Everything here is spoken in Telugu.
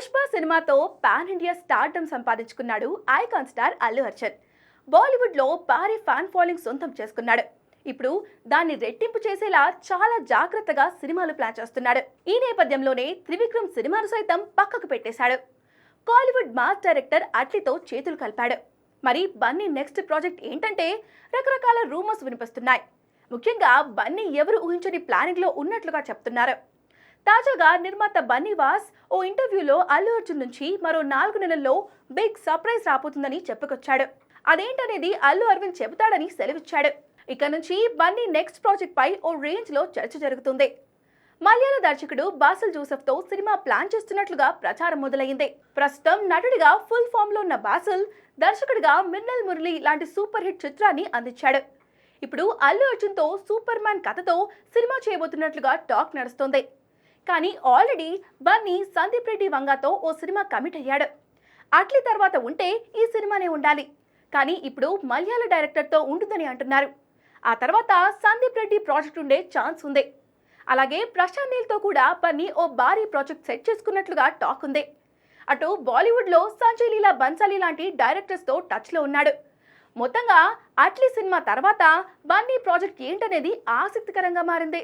పుష్ప సినిమాతో పాన్ ఇండియా స్టార్డమ్ సంపాదించుకున్నాడు ఐకాన్ స్టార్ అల్లు అర్జున్. బాలీవుడ్ లో భారీ ఫ్యాన్ ఫాలోయింగ్ సొంతం చేసుకున్నాడు. ఇప్పుడు దాన్ని రెట్టింపు చేసేలా చాలా జాగ్రత్తగా సినిమాలు ప్లాన్ చేస్తున్నాడు. ఈ నేపథ్యంలోనే త్రివిక్రమ్ సినిమాను సైతం పక్కకు పెట్టేశాడు. కాలీవుడ్ మాస్ డైరెక్టర్ అట్లీతో చేతులు కలిపాడు. మరి బన్నీ నెక్స్ట్ ప్రాజెక్ట్ ఏంటంటే రకరకాల రూమర్స్ వినిపిస్తున్నాయి. ముఖ్యంగా బన్నీ ఎవరు ఊహించని ప్లానింగ్ లో ఉన్నట్లుగా చెప్తున్నారు. తాజాగా నిర్మాత బన్నీ వాస్ ఓ ఇంటర్వ్యూలో అల్లు అర్జున్ నుంచి మరో 4 నెలల్లో బిగ్ సర్ప్రైజ్ రాబోతుందని చెప్పుకొచ్చాడు. అదేంటనేది అల్లు అరవింద్ చెబుతాడని సెలవిచ్చాడు. ఇక నుంచి బన్నీ నెక్స్ట్ ప్రాజెక్ట్ పై ఓ రేంజ్ లో చర్చ జరుగుతుంది. మలయాళ దర్శకుడు బాసిల్ జోసెఫ్ తో సినిమా ప్లాన్ చేస్తున్నట్లుగా ప్రచారం మొదలైంది. ప్రస్తుతం నటుడిగా ఫుల్ ఫామ్ లో ఉన్న బాసిల్ దర్శకుడిగా మిన్నల్ మురళి లాంటి సూపర్ హిట్ చిత్రాన్ని అందించాడు. ఇప్పుడు అల్లు అర్జున్ తో సూపర్ మ్యాన్ కథతో సినిమా చేయబోతున్నట్లుగా టాక్ నడుస్తోంది. కానీ ఆల్రెడీ బన్నీ సందీప్ రెడ్డి వంగాతో ఓ సినిమా కమిట్ అయ్యాడు. అట్లీ తర్వాత ఉంటే ఈ సినిమానే ఉండాలి, కానీ ఇప్పుడు మలయాళ డైరెక్టర్తో ఉంటుందని అంటున్నారు. ఆ తర్వాత సందీప్ రెడ్డి ప్రాజెక్ట్ ఉండే ఛాన్స్ ఉంది. అలాగే ప్రశాంత్ నీల్తో కూడా బన్నీ ఓ భారీ ప్రాజెక్ట్ సెట్ చేసుకున్నట్లుగా టాక్ ఉంది. అటు బాలీవుడ్లో సంజయ్ లీలా బన్సాలి లాంటి డైరెక్టర్స్తో టచ్లో ఉన్నాడు. మొత్తంగా అట్లీ సినిమా తర్వాత బన్నీ ప్రాజెక్ట్ ఏంటనేది ఆసక్తికరంగా మారింది.